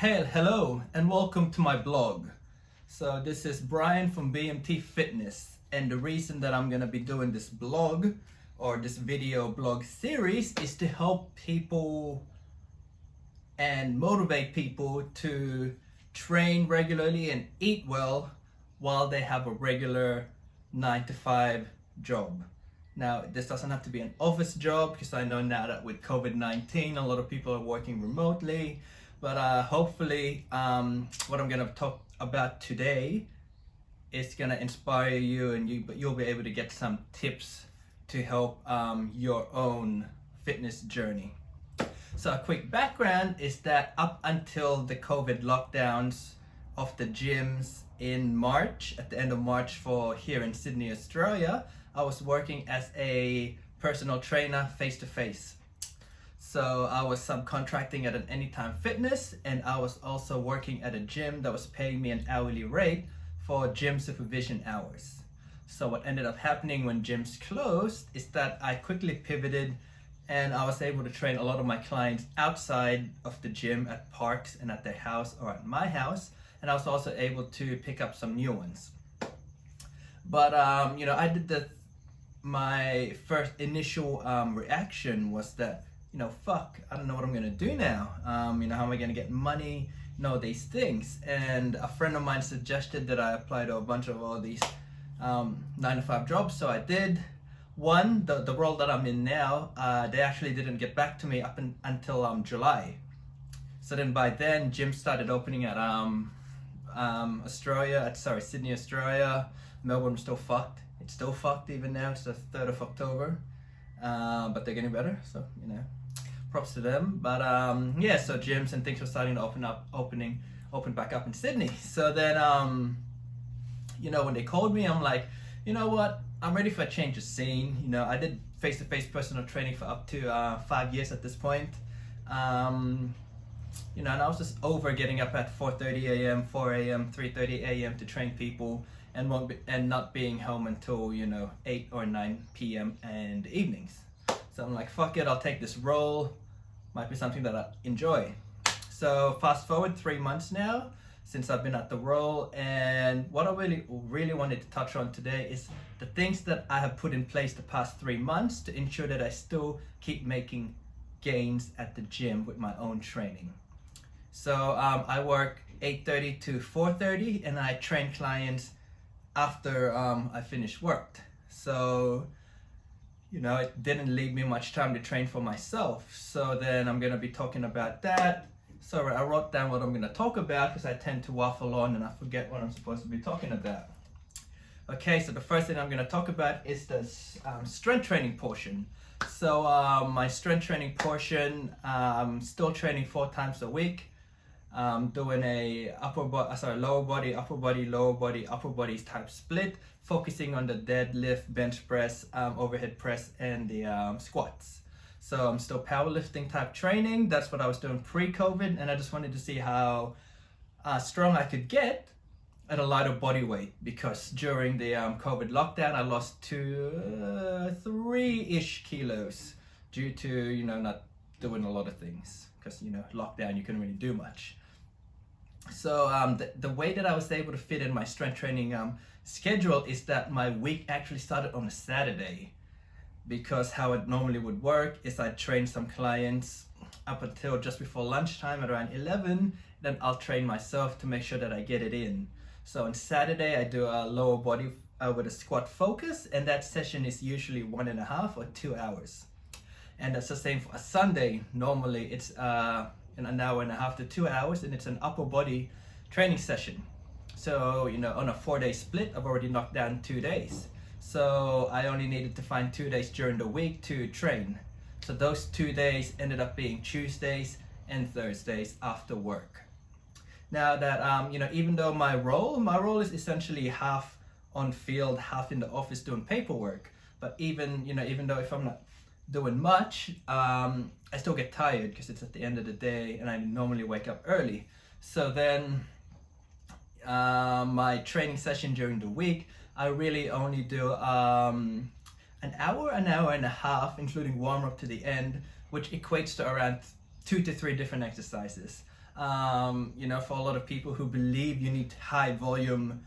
Hello, and welcome to my blog. So this is Brian from BMT Fitness, and the reason that I'm gonna be doing this blog or this video blog series is to help people and motivate people to train regularly and eat well while they have a regular 9 to 5 job. Now, this doesn't have to be an office job, because I know now that with COVID-19 a lot of people are working remotely. But hopefully what I'm gonna talk about today is gonna inspire you, and you'll be able to get some tips to help your own fitness journey. So a quick background is that up until the COVID lockdowns of the gyms in March, at the end of March for here in Sydney, Australia, I was working as a personal trainer face-to-face. So I was subcontracting at an Anytime Fitness, and I was also working at a gym that was paying me an hourly rate for gym supervision hours. So what ended up happening when gyms closed is that I quickly pivoted, and I was able to train a lot of my clients outside of the gym at parks and at their house or at my house, and I was also able to pick up some new ones. But I did my first initial reaction was that, fuck, I don't know what I'm gonna do now. How am I gonna get money? These things. And a friend of mine suggested that I apply to a bunch of all these 9 to 5 jobs, so I did. One, the role that I'm in now, they actually didn't get back to me until July. So then by then, gyms started opening at Sydney, Australia. Melbourne was still fucked. It's still fucked even now. It's the 3rd of October. But they're getting better, so props to them. But so gyms and things were starting to open back up in Sydney. So then when they called me, I'm like, you know what, I'm ready for a change of scene. I did face-to-face personal training for up to 5 years at this point. And I was just over getting up at 4:30 a.m., 4 a.m., 3:30 a.m. to train people, and not being home until 8 or 9 p.m. and evenings. So I'm like, fuck it, I'll take this role. Might be something that I enjoy. So fast forward 3 months now since I've been at the role, and what I really wanted to touch on today is the things that I have put in place the past 3 months to ensure that I still keep making gains at the gym with my own training. So I work 8:30 to 4:30, and I train clients after I finish work. So it didn't leave me much time to train for myself. So then I'm gonna be talking about that. So I wrote down what I'm gonna talk about, because I tend to waffle on and I forget what I'm supposed to be talking about. Okay, so the first thing I'm gonna talk about is the strength training portion. So my strength training portion, I'm still training 4 times a week. Doing a lower body, upper body, lower body, upper body type split, focusing on the deadlift, bench press, overhead press, and the squats. So I'm still powerlifting type training. That's what I was doing pre-COVID, and I just wanted to see how strong I could get at a lighter body weight, because during the COVID lockdown I lost 3-ish kilos due to not doing a lot of things, because lockdown, you couldn't really do much. So the way that I was able to fit in my strength training schedule is that my week actually started on a Saturday, because how it normally would work is I'd train some clients up until just before lunchtime at around 11, then I'll train myself to make sure that I get it in. So on Saturday I do a lower body with a squat focus, and that session is usually 1.5 or 2 hours. And that's the same for a Sunday. Normally it's an hour and a half to 2 hours, and it's an upper body training session. So on a 4-day split, I've already knocked down 2 days. So I only needed to find 2 days during the week to train. So those 2 days ended up being Tuesdays and Thursdays after work. Now that even though my role is essentially half on field, half in the office doing paperwork, but even though if I'm not doing much, I still get tired, because it's at the end of the day and I normally wake up early. So then my training session during the week, I really only do an hour and a half, including warm up to the end, which equates to around 2 to 3 different exercises. You know, for a lot of people who believe you need high volume,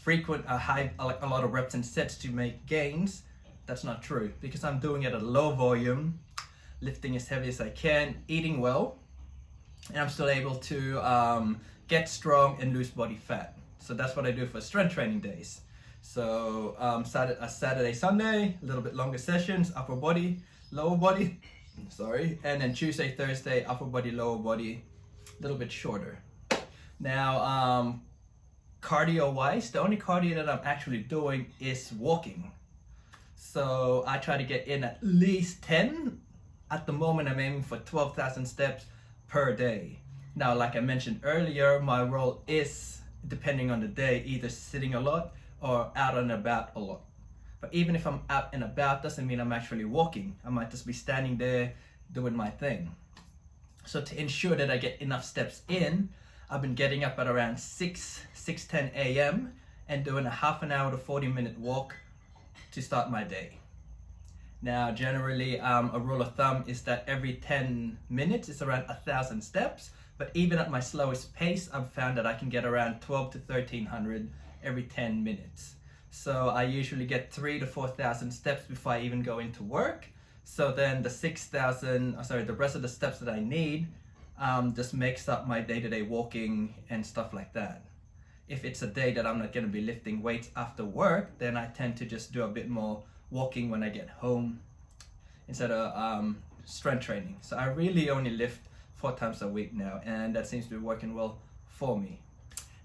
like a lot of reps and sets to make gains, that's not true, because I'm doing it at a low volume, lifting as heavy as I can, eating well, and I'm still able to get strong and lose body fat. So that's what I do for strength training days. So Saturday, Sunday, a little bit longer sessions, upper body, lower body, sorry, and then Tuesday, Thursday, upper body, lower body, a little bit shorter. Now, cardio wise, the only cardio that I'm actually doing is walking. So I try to get in at least 10. At the moment, I'm aiming for 12,000 steps per day. Now, like I mentioned earlier, my role is, depending on the day, either sitting a lot or out and about a lot. But even if I'm out and about, doesn't mean I'm actually walking. I might just be standing there doing my thing. So to ensure that I get enough steps in, I've been getting up at around 6:10 a.m. and doing a half an hour to 40-minute walk to start my day. Now, generally, a rule of thumb is that every 10 minutes is around 1,000 steps. But even at my slowest pace, I've found that I can get around 12 to 1,300 every 10 minutes. So I usually get 3,000 to 4,000 steps before I even go into work. So then the rest of the steps that I need just makes up my day-to-day walking and stuff like that. If it's a day that I'm not going to be lifting weights after work, then I tend to just do a bit more walking when I get home instead of strength training. So I really only lift 4 times a week now, and that seems to be working well for me.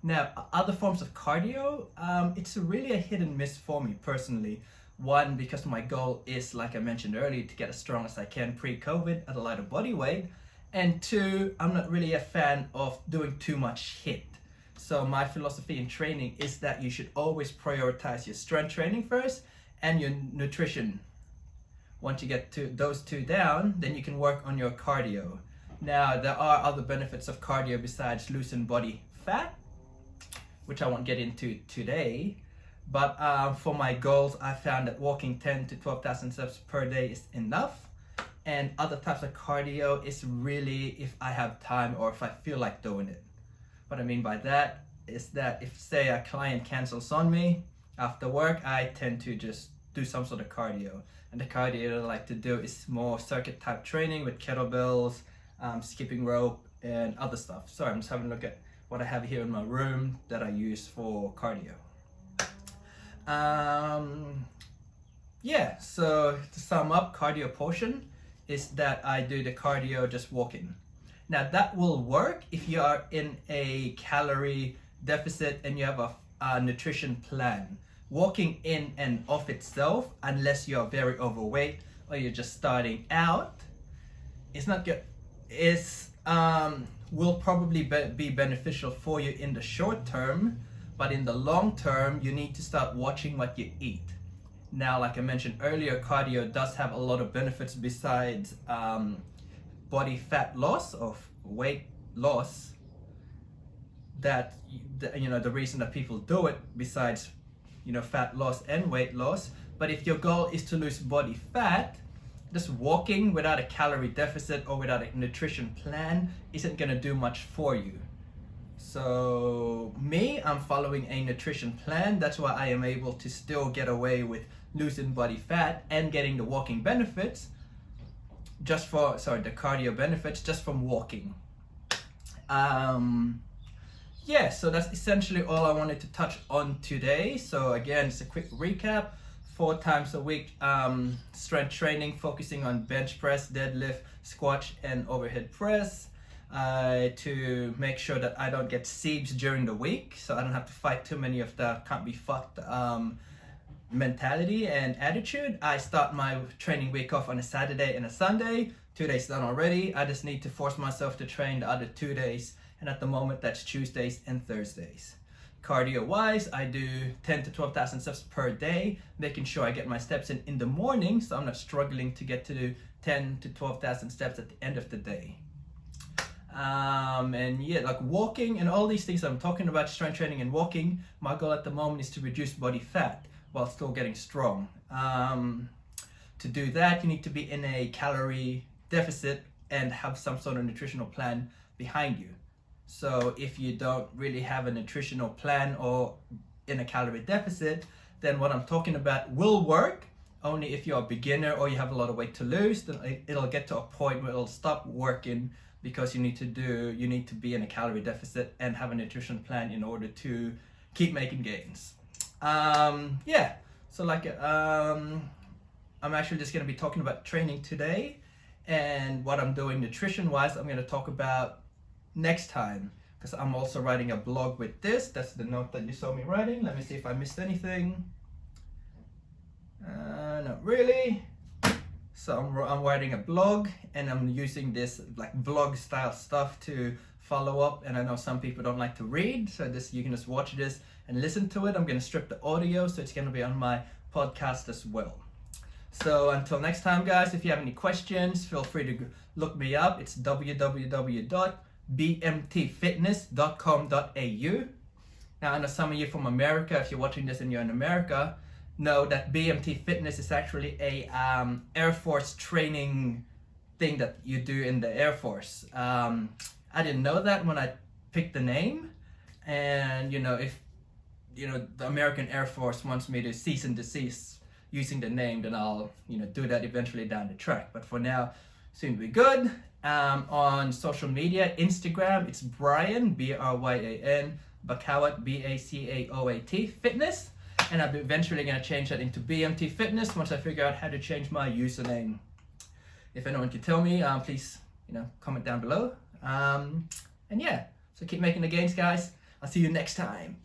Now, other forms of cardio, it's really a hit and miss for me personally. One, because my goal is, like I mentioned earlier, to get as strong as I can pre-COVID at a lighter body weight. And 2, I'm not really a fan of doing too much HIIT. So my philosophy in training is that you should always prioritize your strength training first and your nutrition. Once you get to those 2 down, then you can work on your cardio. Now, there are other benefits of cardio besides losing body fat, which I won't get into today. But for my goals, I found that walking 10 to 12,000 steps per day is enough. And other types of cardio is really if I have time or if I feel like doing it. What I mean by that is that if, say, a client cancels on me after work, I tend to just do some sort of cardio. And the cardio that I like to do is more circuit type training with kettlebells, skipping rope, and other stuff. Sorry, I'm just having a look at what I have here in my room that I use for cardio. Yeah, so to sum up, cardio portion is that I do the cardio just walking. Now that will work if you are in a calorie deficit and you have a nutrition plan. Walking in and of itself, unless you're very overweight or you're just starting out, it's not good. Will probably be beneficial for you in the short term, but in the long term, you need to start watching what you eat. Now, like I mentioned earlier, cardio does have a lot of benefits besides body fat loss or weight loss. That, you know, the reason that people do it besides, you know, fat loss and weight loss. But if your goal is to lose body fat, just walking without a calorie deficit or without a nutrition plan isn't going to do much for you. So me, I'm following a nutrition plan. That's why I am able to still get away with losing body fat and getting the walking benefits the cardio benefits just from walking. Yeah, so that's essentially all I wanted to touch on today. So again, it's a quick recap. 4 times a week strength training, focusing on bench press, deadlift, squat, and overhead press to make sure that I don't get Ceebs during the week, so I don't have to fight too many of the can't be fucked mentality and attitude. I start my training week off on a Saturday and a Sunday. 2 days done already. I just need to force myself to train the other 2 days, and at the moment that's Tuesdays and Thursdays. Cardio wise, I do 10 to 12,000 steps per day, making sure I get my steps in the morning, so I'm not struggling to get to 10 to 12,000 steps at the end of the day. And yeah, like walking and all these things I'm talking about, strength training and walking, my goal at the moment is to reduce body fat while still getting strong. To do that, you need to be in a calorie deficit and have some sort of nutritional plan behind you. So if you don't really have a nutritional plan or in a calorie deficit, then what I'm talking about will work. Only if you're a beginner or you have a lot of weight to lose, then it'll get to a point where it'll stop working, because you need to be in a calorie deficit and have a nutrition plan in order to keep making gains. Yeah, so like I'm actually just going to be talking about training today, and what I'm doing nutrition wise I'm going to talk about next time, because I'm also writing a blog with this. That's the note that you saw me writing. Let me see if I missed anything. Not really. So I'm writing a blog, and I'm using this like vlog style stuff to follow up. And I know some people don't like to read, so you can just watch this and listen to it. I'm going to strip the audio, so it's going to be on my podcast as well. So until next time, guys, if you have any questions, feel free to look me up. It's www.bmtfitness.com.au. Now, I know some of you from America, if you're watching this and you're in America, know that BMT Fitness is actually a Air Force training thing that you do in the Air Force. I didn't know that when I picked the name, and if the American Air Force wants me to cease and desist using the name, then I'll do that eventually down the track. But for now, seems to be good. On social media, Instagram, it's Brian, Bryan, Bacaoat, Bacaoat Fitness. And I'm eventually going to change that into BMT Fitness once I figure out how to change my username. If anyone can tell me, please, comment down below. And yeah, so keep making the gains, guys. I'll see you next time.